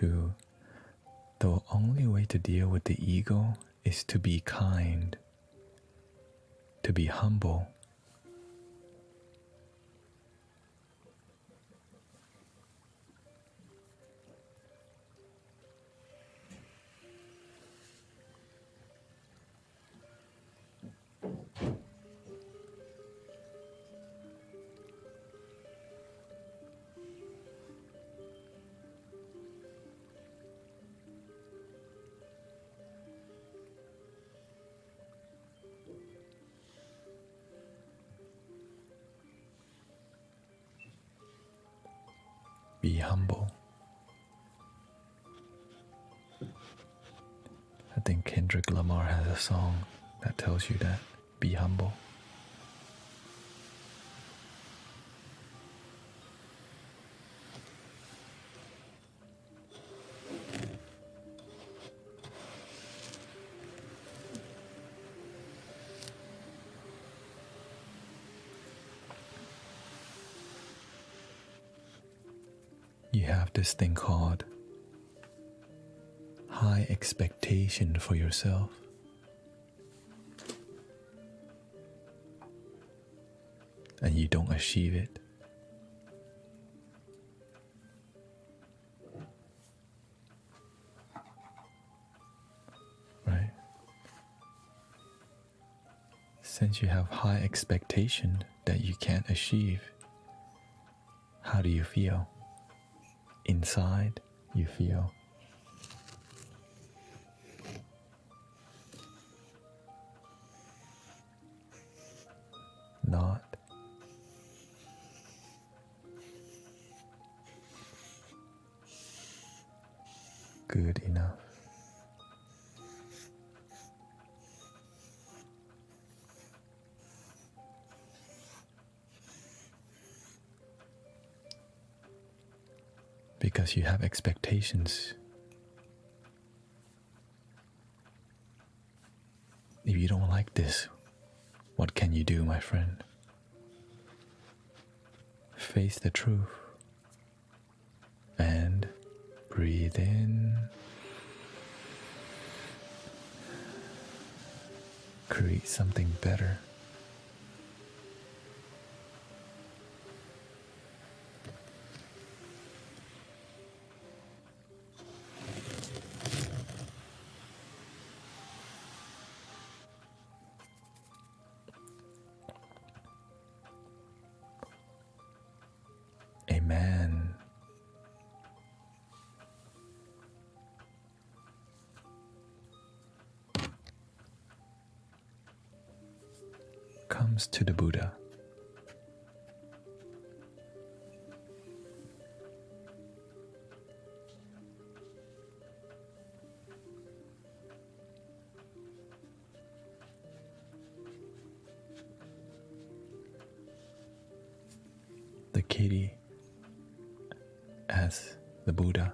to the only way to deal with the ego is to be kind, to be humble. Be humble. I think Kendrick Lamar has a song that tells you that. Be humble. You have this thing called high expectation for yourself. And you don't achieve it. Right? Since you have high expectation that you can't achieve, how do you feel? Inside, you feel not good enough. Because you have expectations. If you don't like this, what can you do, my friend? Face the truth and breathe in. Create something better. A man comes to the Buddha. The kitty asks the Buddha,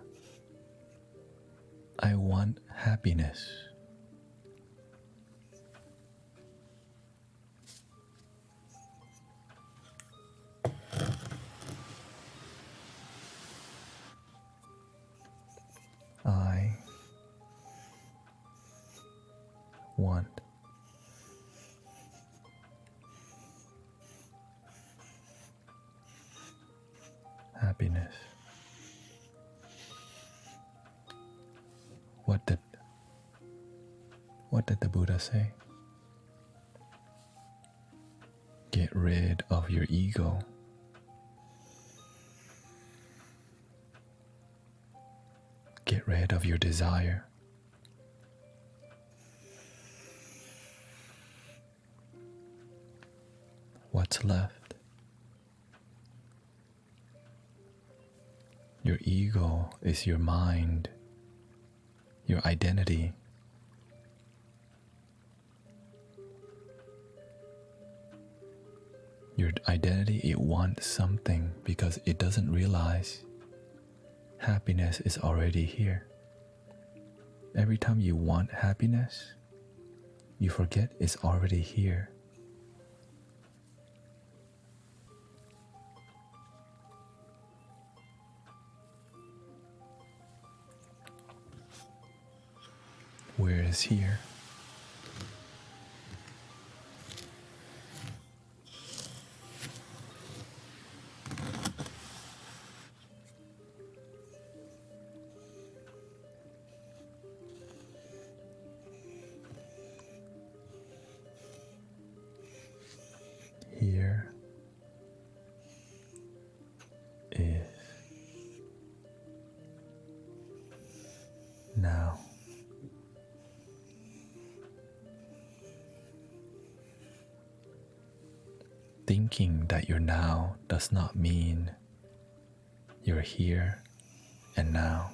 I want happiness. I want happiness. What did the Buddha say? Get rid of your ego. Get rid of your desire. What's left? Your ego is your mind, your identity. Your identity, it wants something because it doesn't realize happiness is already here. Every time you want happiness, you forget it's already here. where is here. Here is now. Thinking that you're now does not mean you're here and now.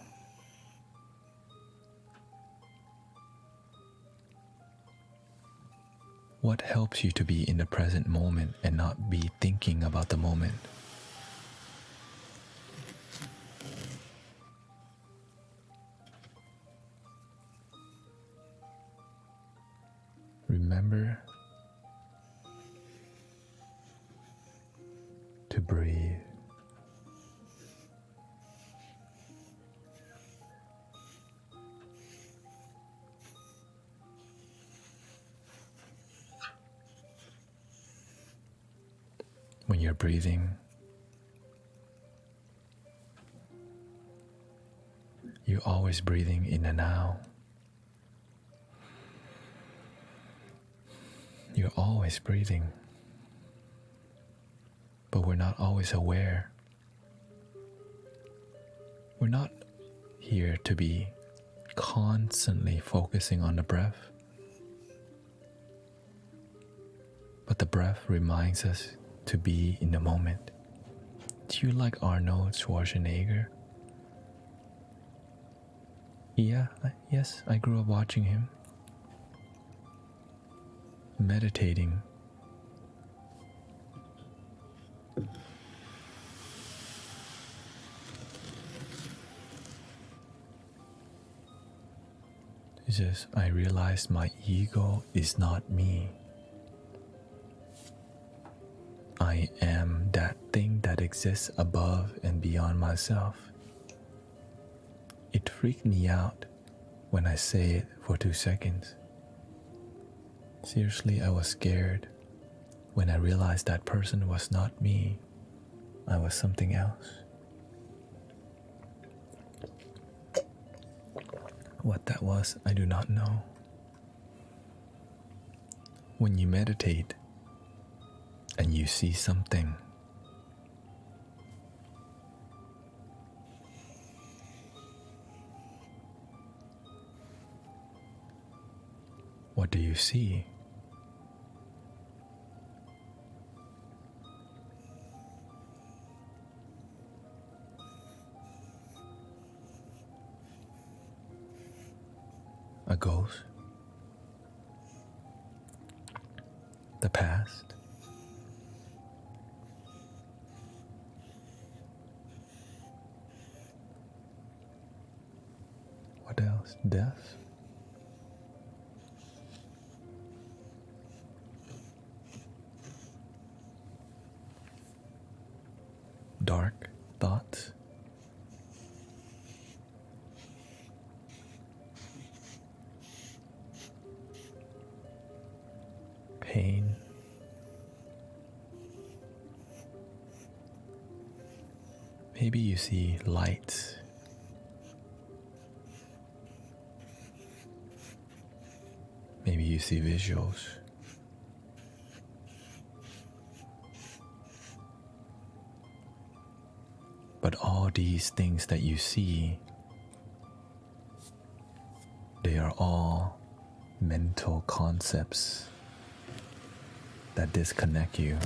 What helps you to be in the present moment and not be thinking about the moment? Remember to breathe. When you're breathing, you're always breathing in the now. You're always breathing, but we're not always aware. We're not here to be constantly focusing on the breath, but the breath reminds us to be in the moment. Do you like Arnold Schwarzenegger? Yes, I grew up watching him. Meditating. It's just, I realized my ego is not me. I am that thing that exists above and beyond myself. It freaked me out when I say it for 2 seconds. Seriously, I was scared when I realized that person was not me. I was something else. What that was, I do not know. When you meditate and you see something, what do you see? A ghost? The past? What else? Death? Dark thoughts? Pain? Maybe you see lights. Maybe you see visuals. But all these things that you see, they are all mental concepts that disconnect you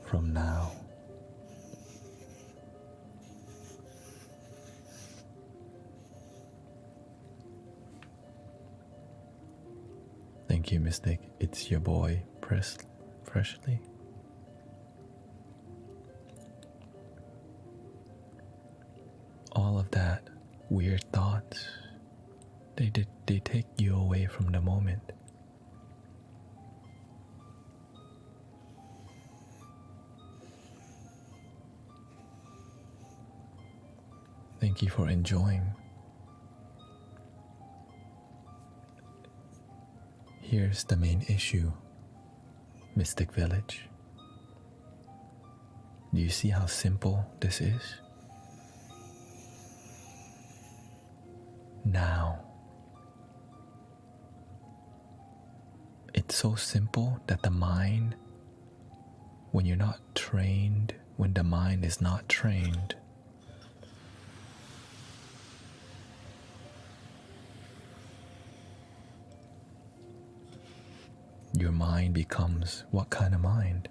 from now. Thank you, Mystic. It's your boy, Presley. All of that weird thoughts, they take you away from the moment. Thank you for enjoying. Here's the main issue, Mystic Village. Do you see how simple this is? Now, it's so simple that the mind, when you're not trained, when the mind is not trained, your mind becomes what kind of mind?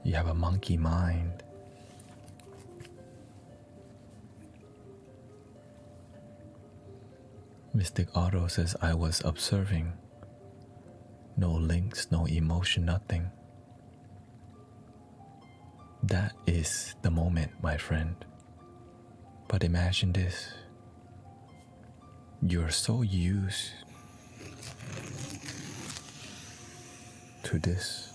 You have a monkey mind. Mystic Otto says, I was observing. No links, no emotion, nothing. That is the moment, my friend. But imagine this. You're so used to this.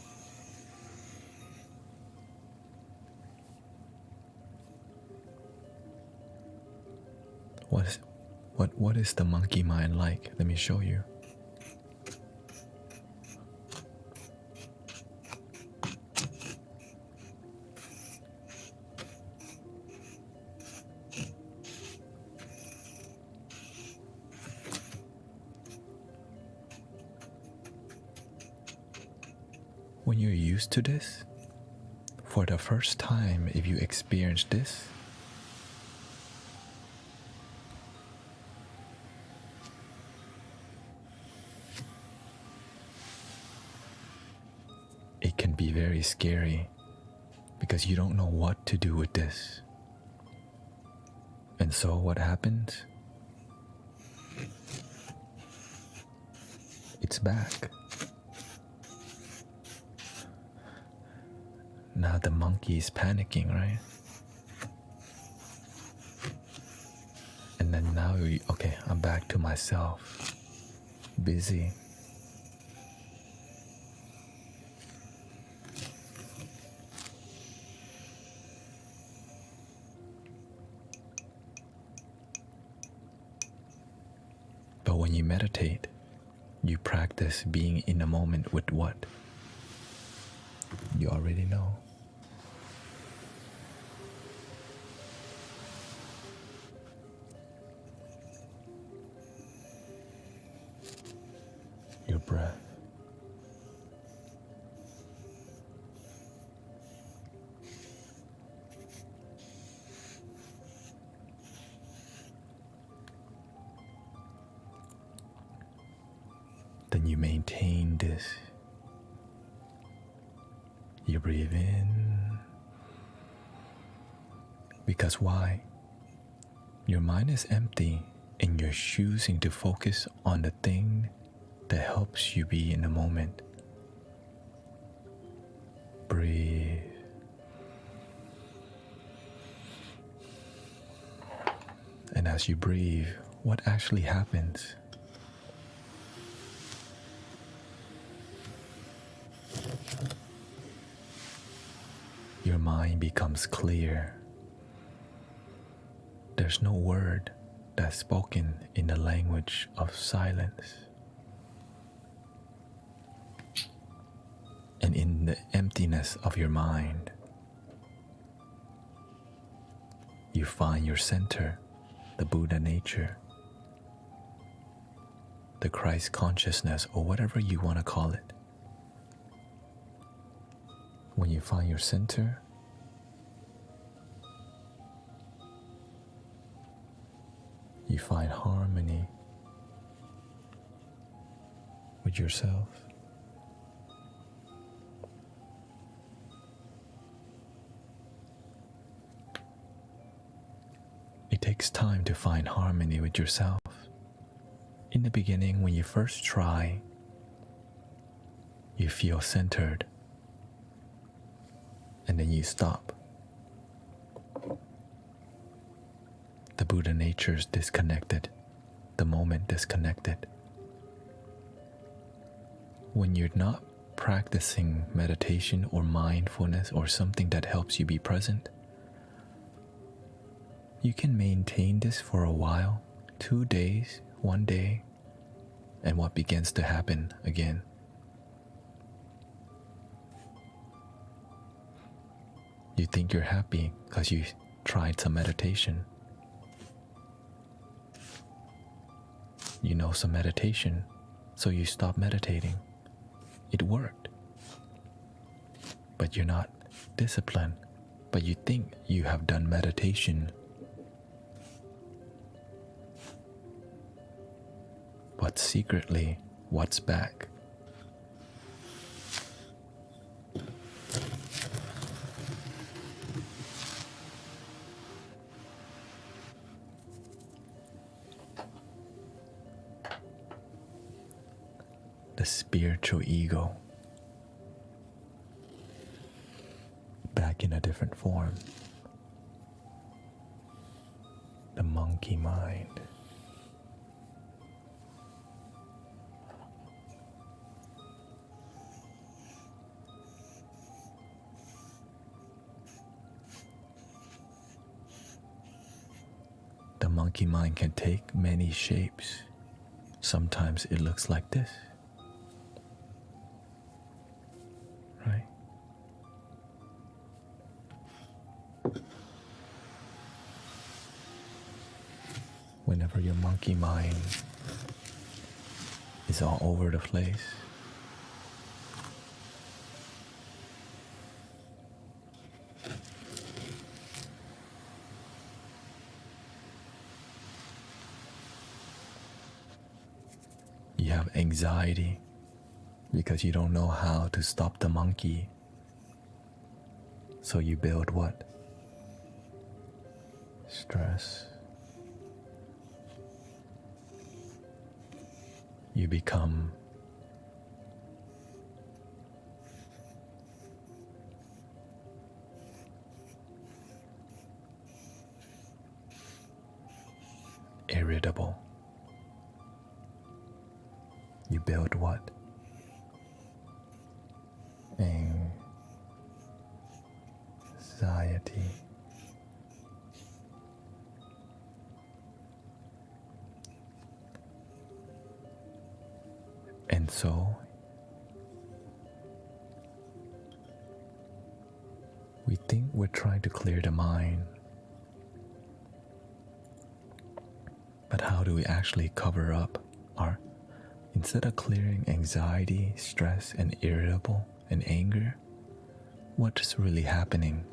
What is the monkey mind like? Let me show you. When you're used to this, for the first time, if you experience this, it can be very scary because you don't know what to do with this. And so what happens? It's back. Now the monkey is panicking, right? And then now, okay, I'm back to myself. Busy. But when you meditate, you practice being in the moment with what? You already know. Your breath. Then you maintain this. You breathe in. Because why? Your mind is empty and you're choosing to focus on the thing that helps you be in the moment. Breathe. And as you breathe, what actually happens? Your mind becomes clear. There's no word that's spoken in the language of silence. And in the emptiness of your mind, you find your center, the Buddha nature, the Christ consciousness, or whatever you want to call it. When you find your center, you find harmony with yourself. It takes time to find harmony with yourself. In the beginning, when you first try, you feel centered, and then you stop. The Buddha nature is disconnected, the moment disconnected. When you're not practicing meditation or mindfulness or something that helps you be present, you can maintain this for a while, 2 days, 1 day, and what begins to happen again? You think you're happy because you tried some meditation. You know some meditation, so you stop meditating. It worked. But you're not disciplined, but you think you have done meditation. But secretly, what's back? The spiritual ego, back in a different form. The monkey mind. The monkey mind can take many shapes. Sometimes it looks like this. Right? Whenever your monkey mind is all over the place, you have anxiety because you don't know how to stop the monkey. So you build what? Stress. You become irritable. You build what? Anxiety. And so we think we're trying to clear the mind, but how do we actually cover up our, instead of clearing anxiety, stress, and irritable and anger, what's really happening?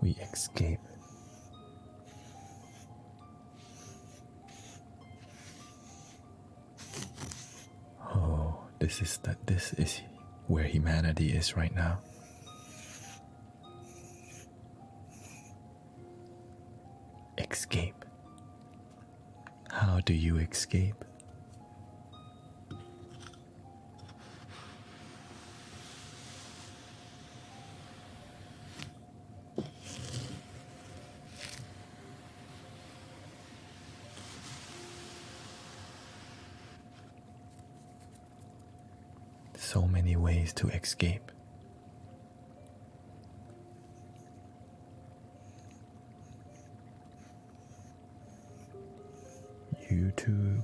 We escape. Oh, this is where humanity is right now. Escape. How do you escape? So many ways to escape. YouTube,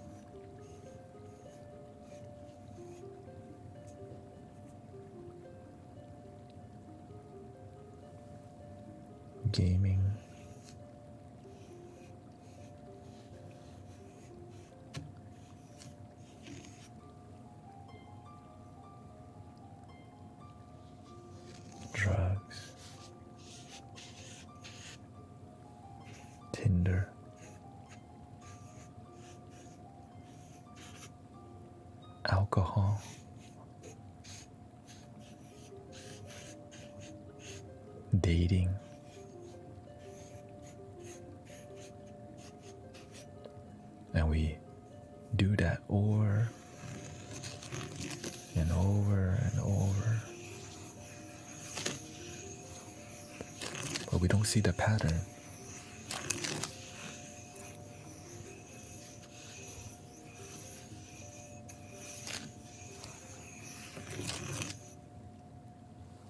gaming, drugs, Tinder, alcohol, dating, And we do that over and over and over. But we don't see the pattern.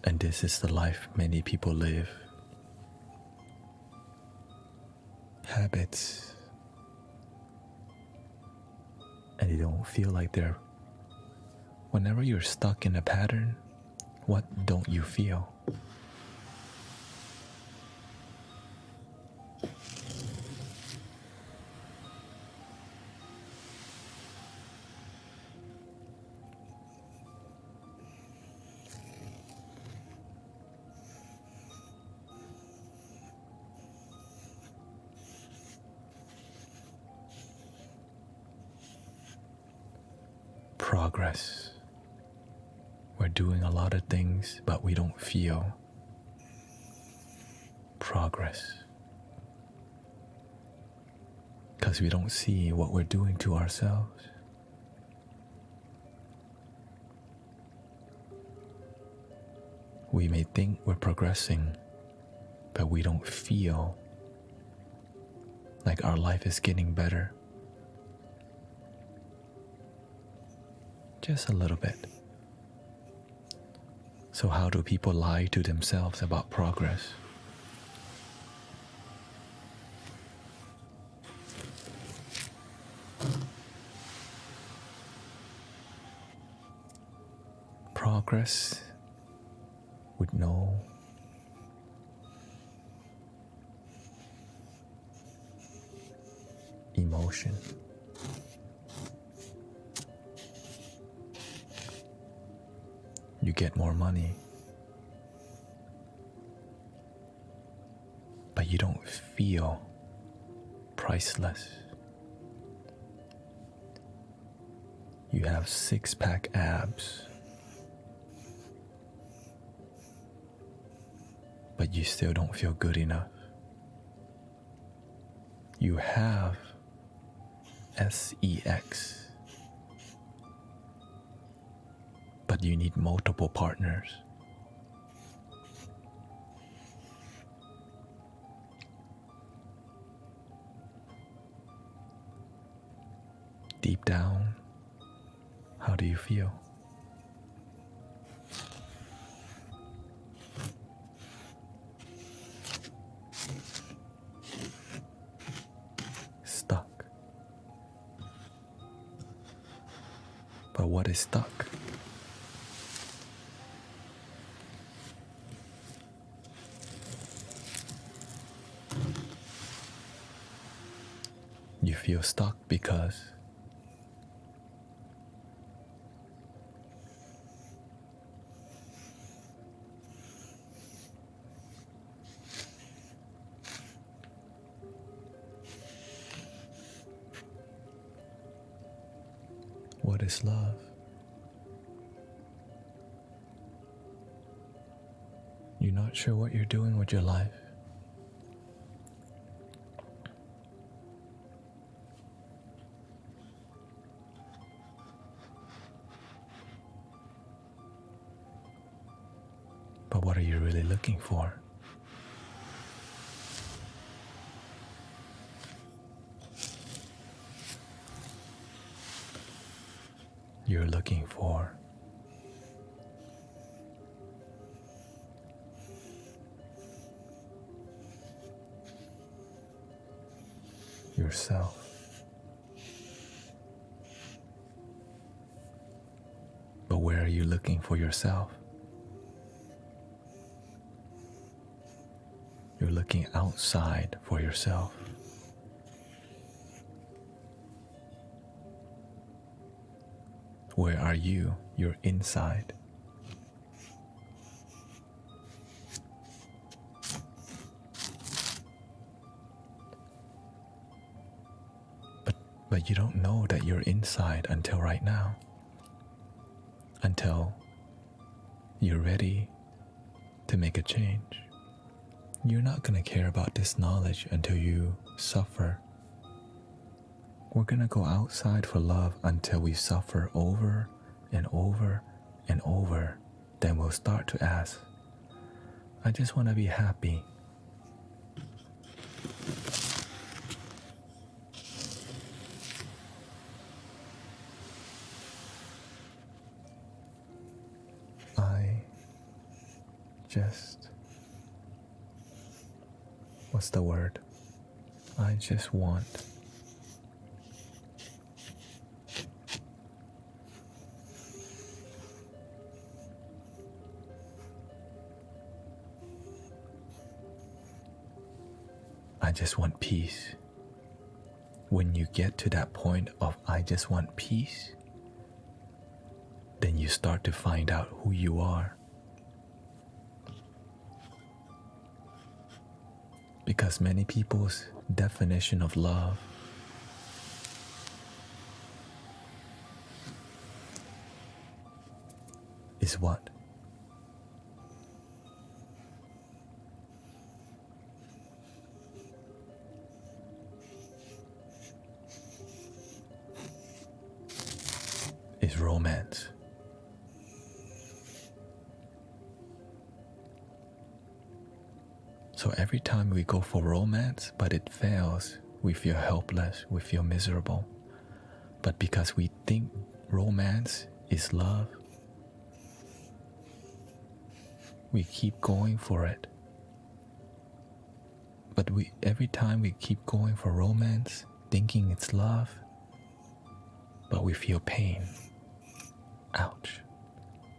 And this is the life many people live. Habits. And you don't feel like they're... Whenever you're stuck in a pattern, what don't you feel? Progress. We're doing a lot of things, but we don't feel progress. Because we don't see what we're doing to ourselves. We may think we're progressing, but we don't feel like our life is getting better. Just a little bit. So how do people lie to themselves about progress? Progress with no emotion. You get more money, but you don't feel priceless. You have six-pack abs, but you still don't feel good enough. You have sex, but you need multiple partners. Deep down, how do you feel? Stuck. But what is stuck? You feel stuck because what is love? You're not sure what you're doing with your life. But what are you really looking for? You're looking for yourself. But where are you looking for yourself? You're looking outside for yourself. Where are you? You're inside. But you don't know that you're inside until right now. Until you're ready to make a change. You're not going to care about this knowledge until you suffer We're gonna go outside for love until we suffer over and over and over. Then we'll start to ask, I just want to be happy. I just, what's the word? I just want. I just want peace. When you get to that point of I just want peace, then you start to find out who you are. Because many people's definition of love is what? Is romance. So every time we go for romance, but it fails, we feel helpless, we feel miserable. But because we think romance is love, we keep going for it. But every time we keep going for romance, thinking it's love, but we feel pain. Ouch.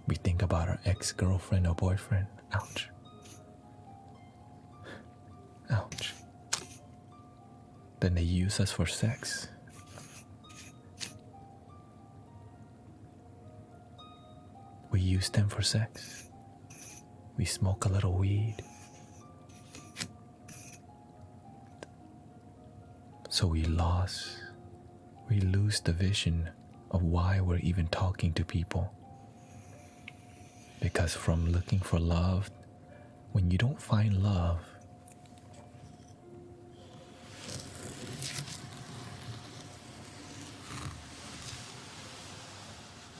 We think about our ex-girlfriend or boyfriend. Ouch. Ouch. Then they use us for sex. We use them for sex. We smoke a little weed. So we lose the vision of why we're even talking to people. Because from looking for love, when you don't find love,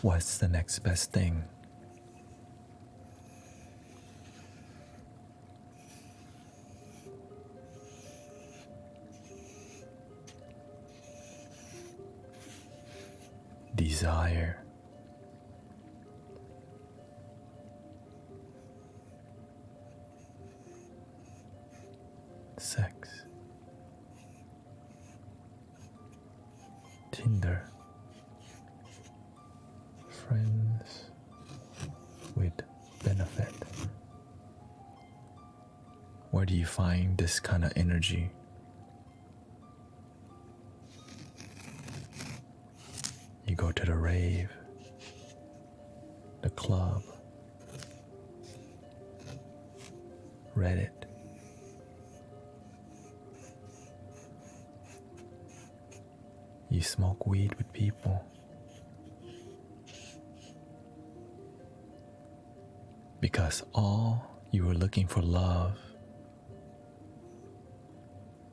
what's the next best thing? Desire. Sex. Tinder. Friends with benefit. Where do you find this kind of energy? You go to the rave, the club, Reddit. You smoke weed with people. Because all you were looking for love,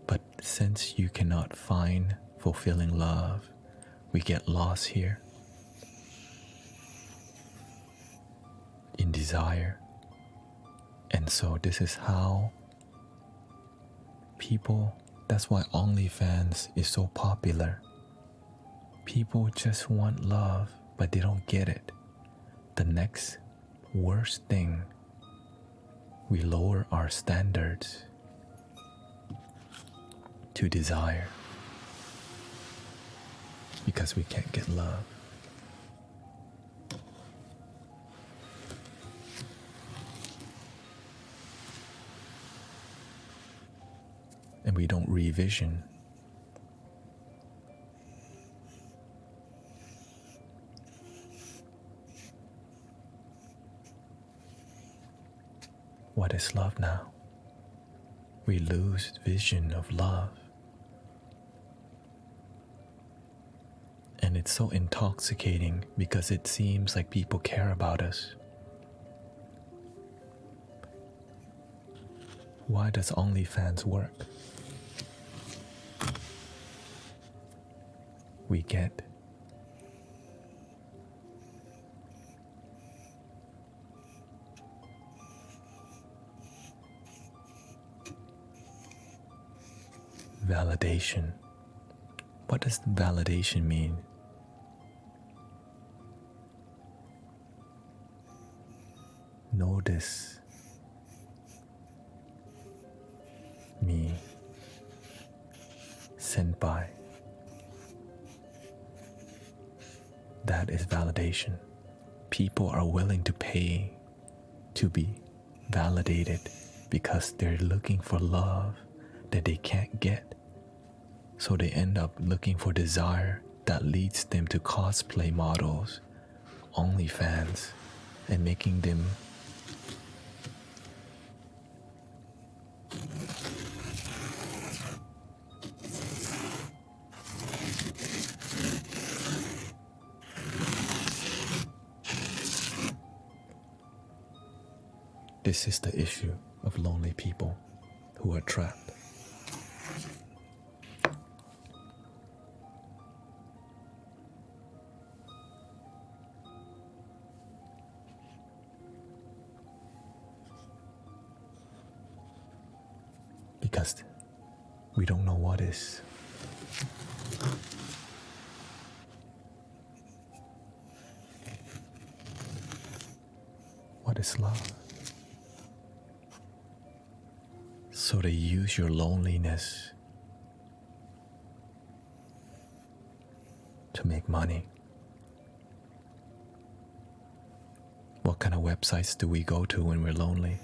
but since you cannot find fulfilling love, we get lost here in desire. And so this is how people, that's why OnlyFans is so popular. People just want love, but they don't get it. The next worst thing, we lower our standards to desire. Because we can't get love. And we don't revision. What is love now? We lose vision of love. And it's so intoxicating because it seems like people care about us. Why does OnlyFans work? we get. Validation. What does validation mean? Notice me, senpai. That is validation. People are willing to pay to be validated because they're looking for love that they can't get. So they end up looking for desire that leads them to cosplay models, OnlyFans, and making them This is the issue of lonely people who are trapped. Because we don't know what is. What is love? So they use your loneliness to make money. What kind of websites do we go to when we're lonely?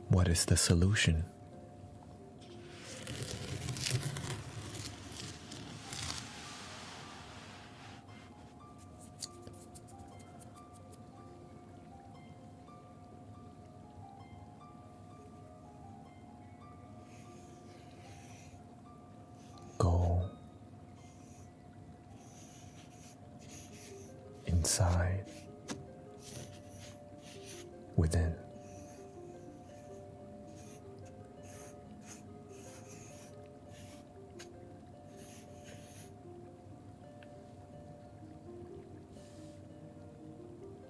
What is the solution? Go inside, within.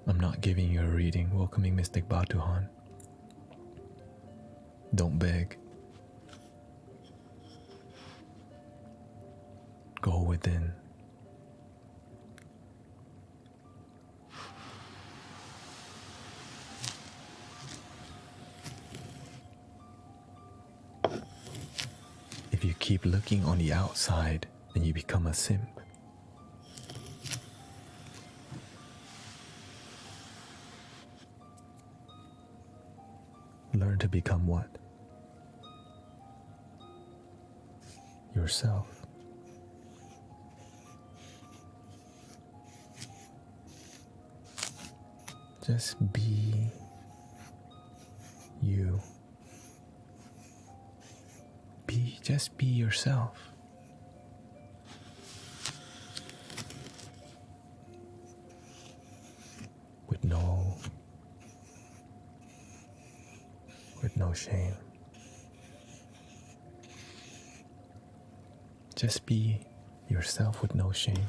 I'm not giving you a reading, welcoming Mystic Batuhan. Don't beg. Go within. If you keep looking on the outside, then you become a simp. Learn to become what? Yourself. Just be you. Just be yourself. With no shame. Just be yourself with no shame.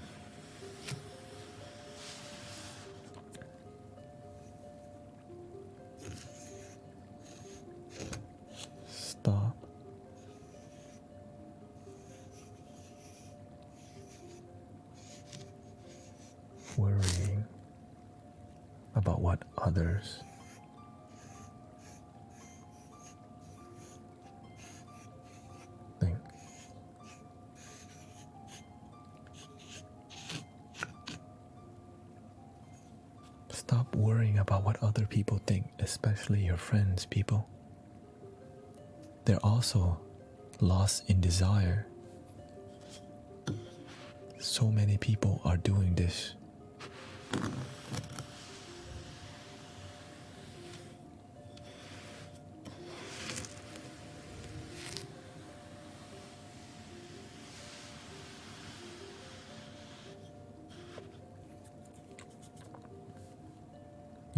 Stop worrying about what others think. Stop worrying about what other people think, especially your friends, people. They're also lost in desire. So many people are doing this.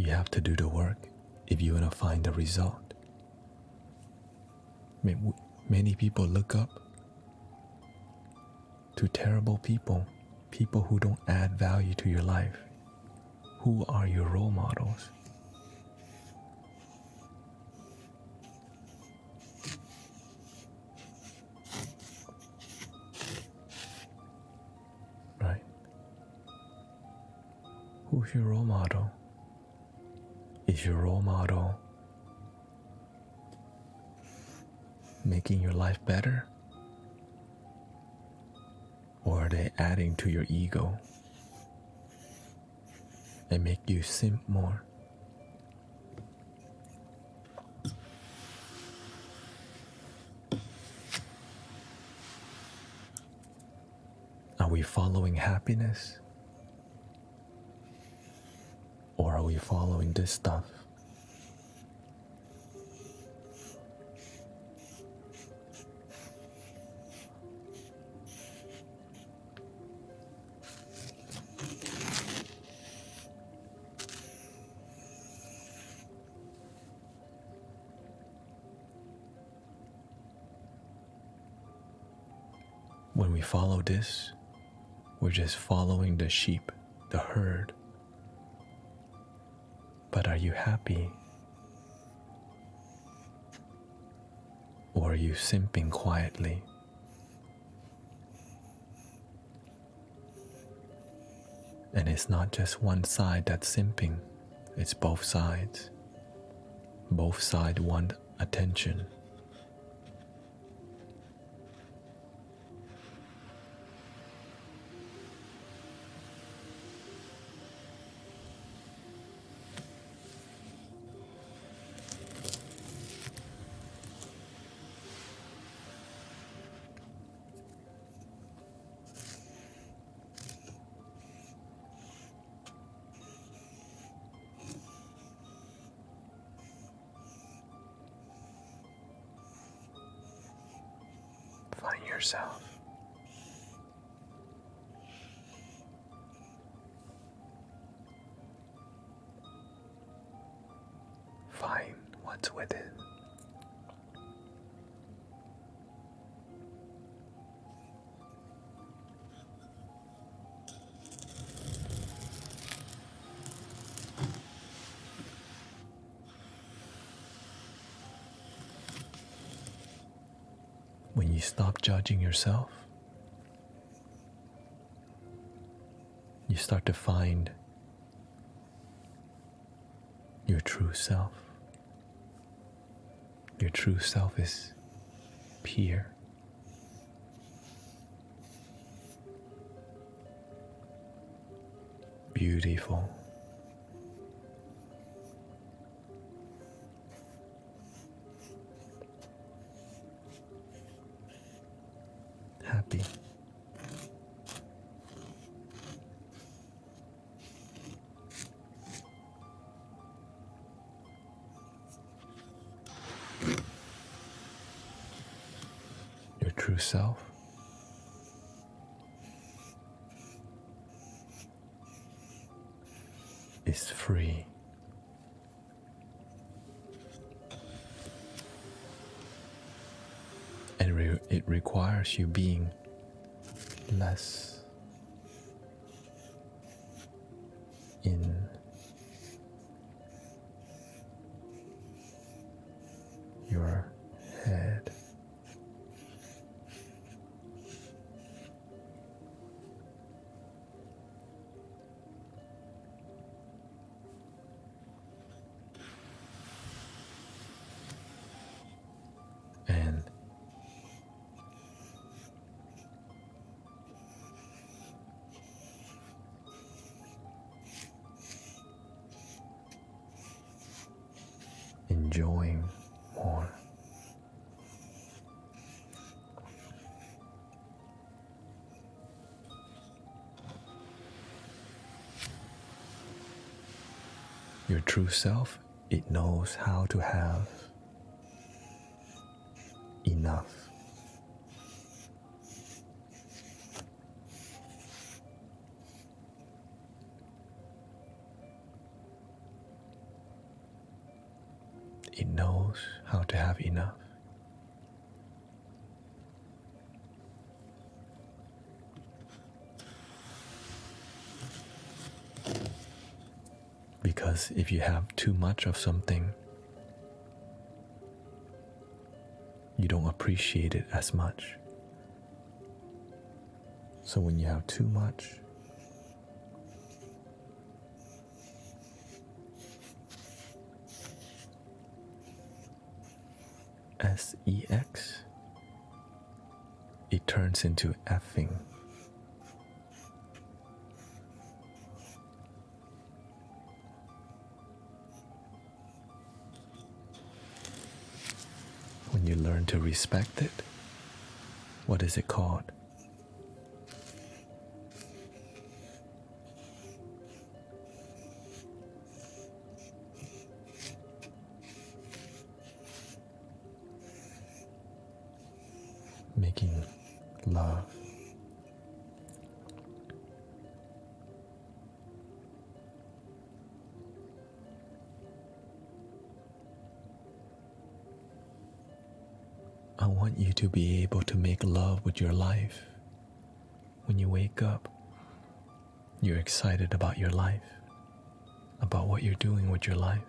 You have to do the work if you want to find the result. Many people look up to terrible people, people who don't add value to your life. Who are your role models? Right? Who's your role model? Is your role model making your life better? Or are they adding to your ego and make you simp more? Are we following happiness? Or are we following this stuff? When we follow this, we're just following the sheep, the herd. But are you happy? Or are you simping quietly? And it's not just one side that's simping, it's both sides. Both sides want attention. Find yourself. Find what's within. When you stop judging yourself, you start to find your true self. Your true self is pure, beautiful, happy. Your true self is free. And it requires you being less in your head. And enjoying more. Your true self, it knows how to have enough. it knows how to have enough. Because if you have too much of something, you don't appreciate it as much. So when you have too much, sex, it turns into effing. When you learn to respect it, what is it called? Making love. I want you to be able to make love with your life. When you wake up, you're excited about your life, about what you're doing with your life.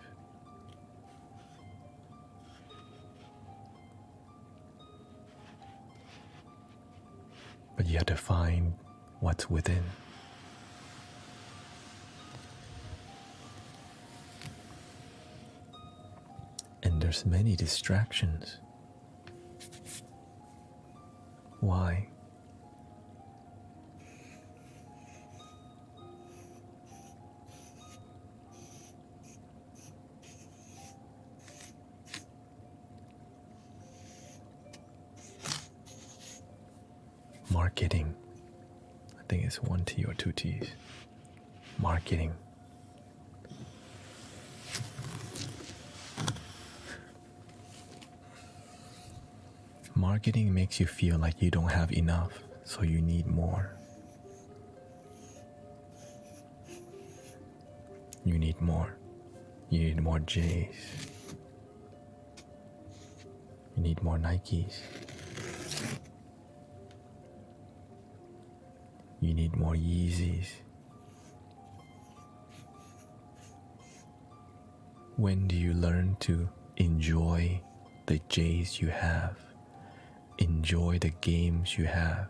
But you have to find what's within. And there's many distractions. Why? Marketing. I think it's 1 T or 2 T's. Marketing. Marketing makes you feel like you don't have enough, so you need more. You need more. You need more J's. You need more Nikes. You need more Yeezys. When do you learn to enjoy the J's you have? Enjoy the games you have.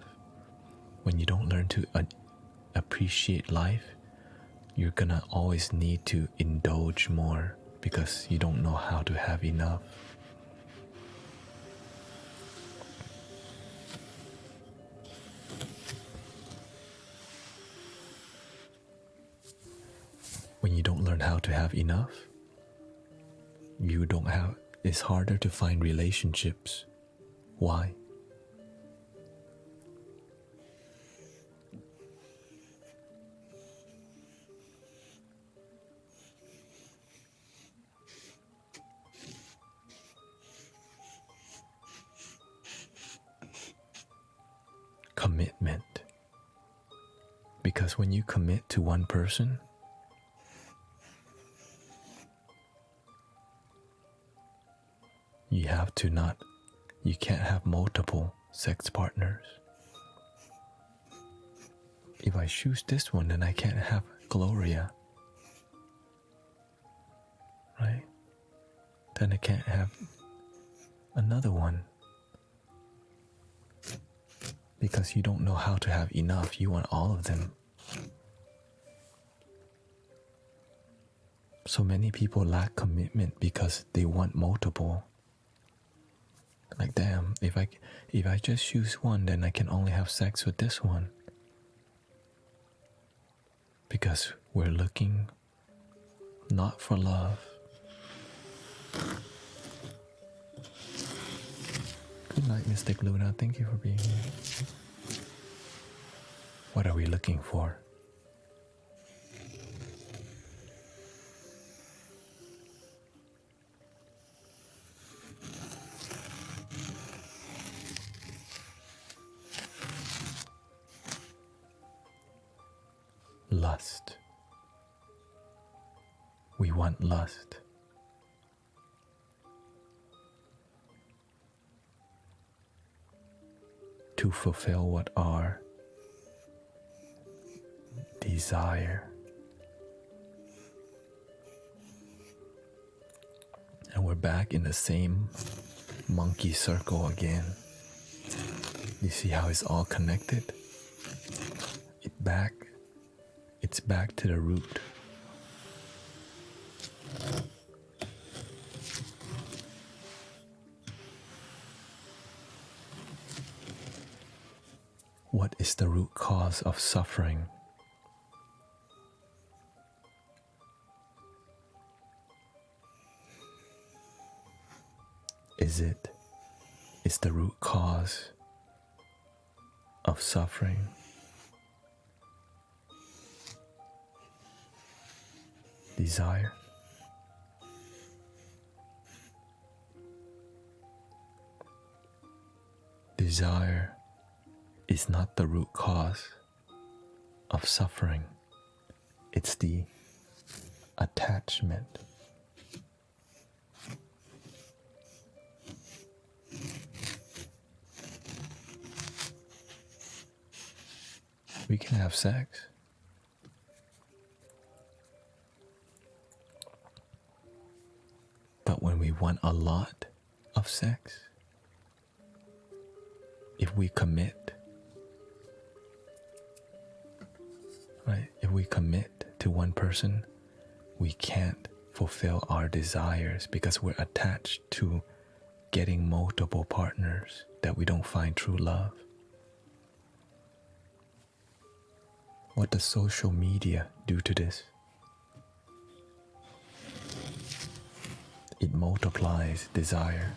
When you don't learn to appreciate life, you're gonna always need to indulge more because you don't know how to have enough. When you don't learn how to have enough, it's harder to find relationships. Why? Commitment. Because when you commit to one person, you can't have multiple sex partners. If I choose this one, then I can't have Gloria, right? Then I can't have another one. Because you don't know how to have enough, you want all of them. So many people lack commitment because they want multiple. Like, damn, if I just choose one, then I can only have sex with this one. Because we're looking not for love. Good night, Mystic Luna. Thank you for being here. What are we looking for? Lust. We want lust. to fulfill what our desire. And we're back in the same monkey circle again. You see how it's all connected? It's back to the root. What is the root cause of suffering? Is the root cause of suffering desire? Desire is not the root cause of suffering. It's the attachment. We can have sex. But when we want a lot of sex, if we commit, right? If we commit to one person, we can't fulfill our desires because we're attached to getting multiple partners that we don't find true love. What does social media do to this? It multiplies desire.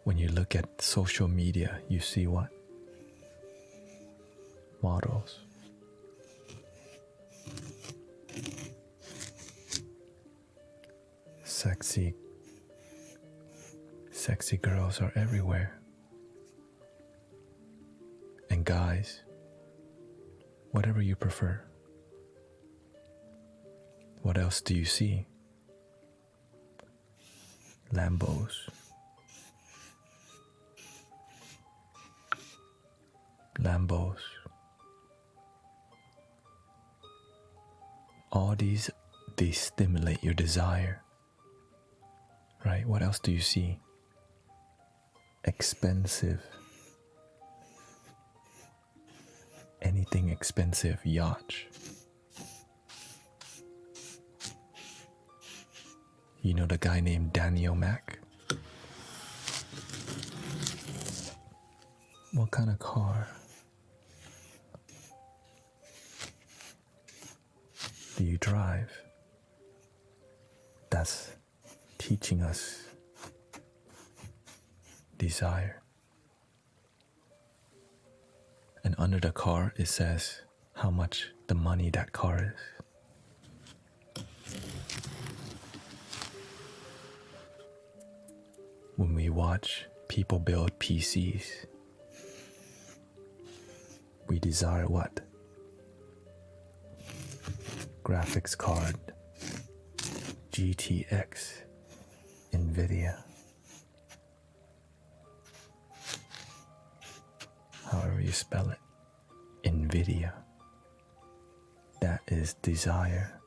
When you look at social media, you see what? Models. Sexy girls are everywhere. And guys, whatever you prefer. What else do you see? Lambos. All these, they stimulate your desire. Right? What else do you see? Expensive. Anything expensive, yacht. You know the guy named Daniel Mack? What kind of car do you drive? That's teaching us desire. And under the car, it says how much the money that car is. When we watch people build PCs, we desire what? Graphics card, GTX, NVIDIA. However you spell it, NVIDIA. That is desire.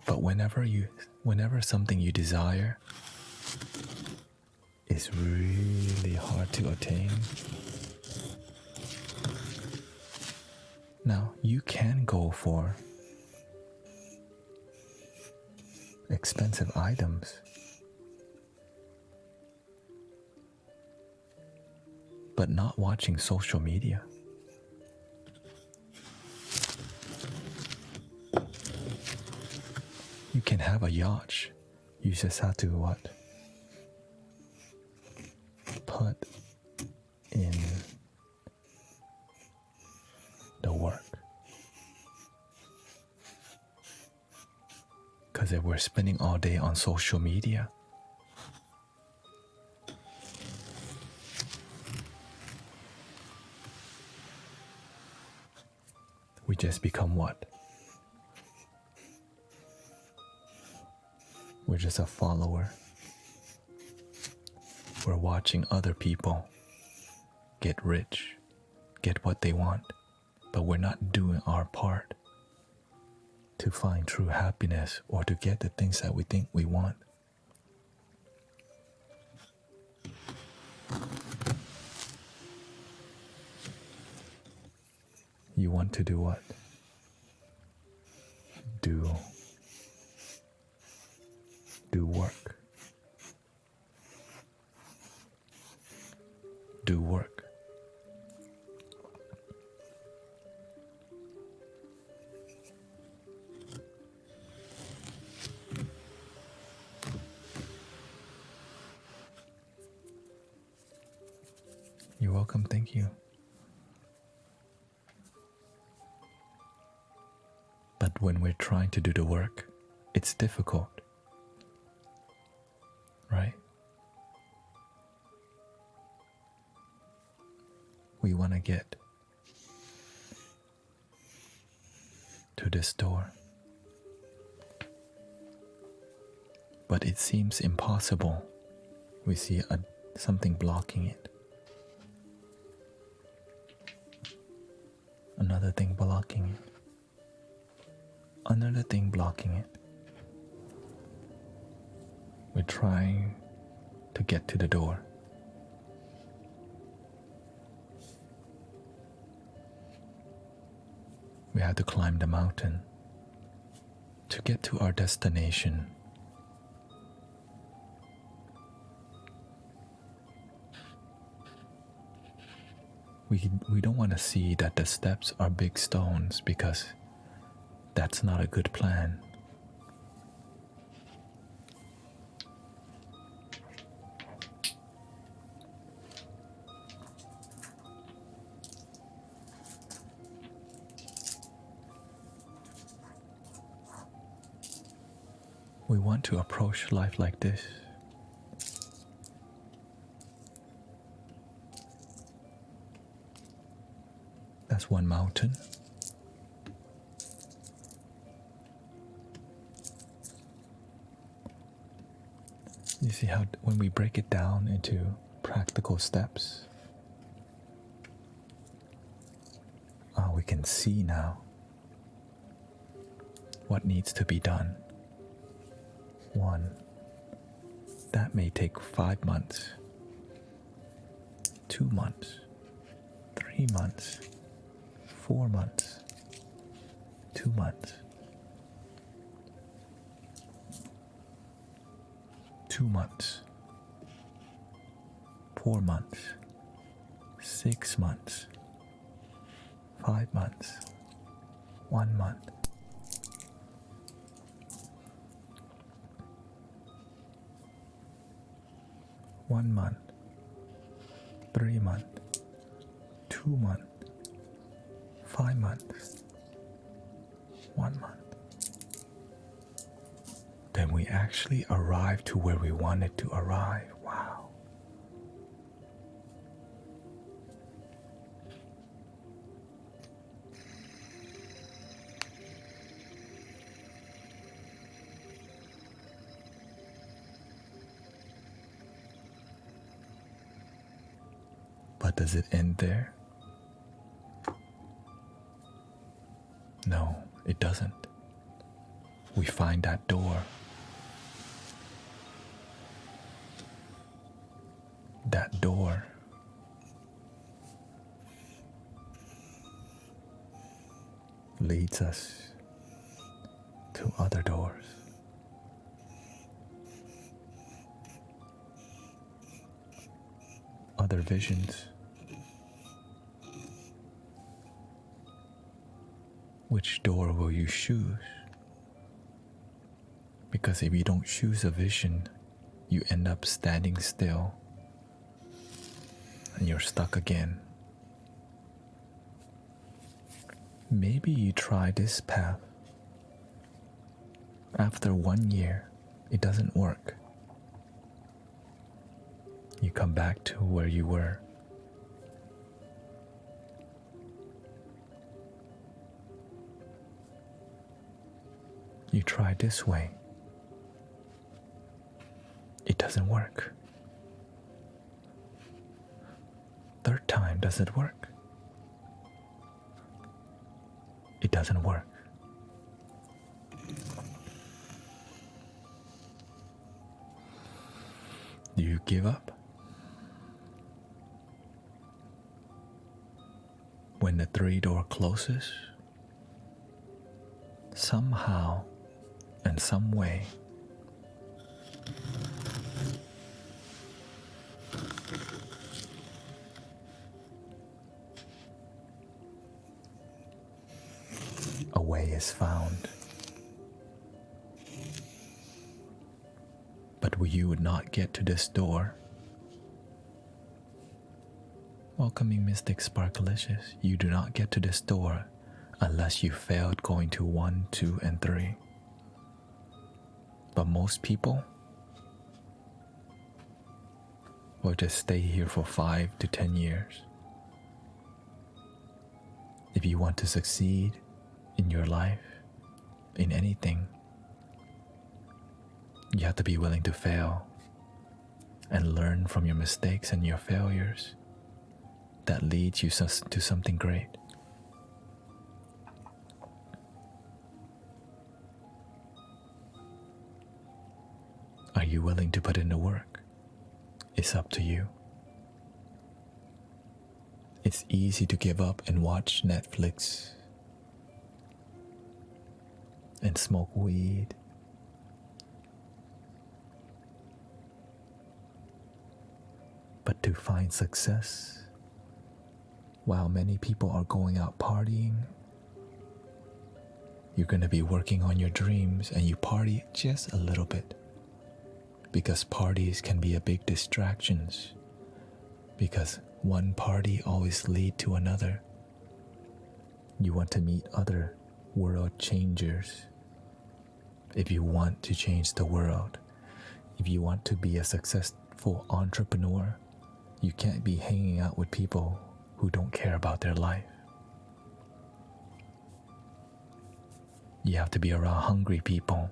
But whenever something you desire is really hard to attain, now you can go for expensive items, but not watching social media. You can have a yacht. You just have to what? Put in the work. Because if we're spending all day on social media, We just become what? We're just a follower. We're watching other people get rich, get what they want, but we're not doing our part to find true happiness or to get the things that we think we want. You want to do what? Do work. Do work. You're welcome, thank you. But when we're trying to do the work, it's difficult, right? We want to get to this door, but it seems impossible. We see something blocking it. Another thing blocking it. Another thing blocking it. We're trying to get to the door. We have to climb the mountain to get to our destination. We don't want to see that the steps are big stones because that's not a good plan. We want to approach life like this. That's one mountain. You see how when we break it down into practical steps, we can see now what needs to be done. 1. That may take 5 months, 2 months, 3 months, 4 months, 2 months, 2 months, 4 months, 6 months, 5 months, 1 month. One month, 3 months, 2 months, 5 months, 1 month. Then we actually arrive to where we wanted to arrive. Wow. But does it end there? No, it doesn't. We find that door. That door leads us to other doors. Other visions. Which door will you choose? Because if you don't choose a vision, you end up standing still and you're stuck again. Maybe you try this path. After 1 year, it doesn't work. You come back to where you were. You try this way. It doesn't work. Third time, does it work? It doesn't work. Do you give up? When the 3-door closes, somehow and some way, a way is found. But you would not get to this door. Welcoming Mystic Sparkalicious, you do not get to this door unless you failed going to 1, 2, and 3. But most people will just stay here for 5 to 10 years. If you want to succeed in your life, in anything, you have to be willing to fail and learn from your mistakes and your failures that leads you to something great. Are you willing to put in the work? It's up to you. It's easy to give up and watch Netflix and smoke weed. But to find success, while many people are going out partying, you're going to be working on your dreams and you party just a little bit. Because parties can be a big distractions. Because one party always leads to another. You want to meet other world changers. If you want to change the world, if you want to be a successful entrepreneur, you can't be hanging out with people who don't care about their life. You have to be around hungry people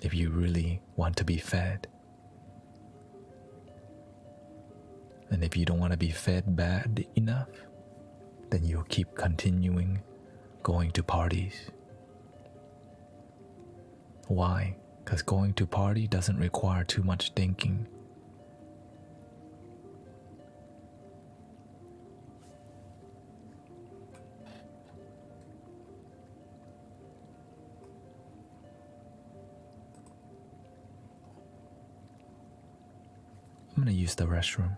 if you really want to be fed. And if you don't want to be fed bad enough, then you'll keep continuing going to parties. Why? Because going to party doesn't require too much thinking. I'm gonna use the restroom.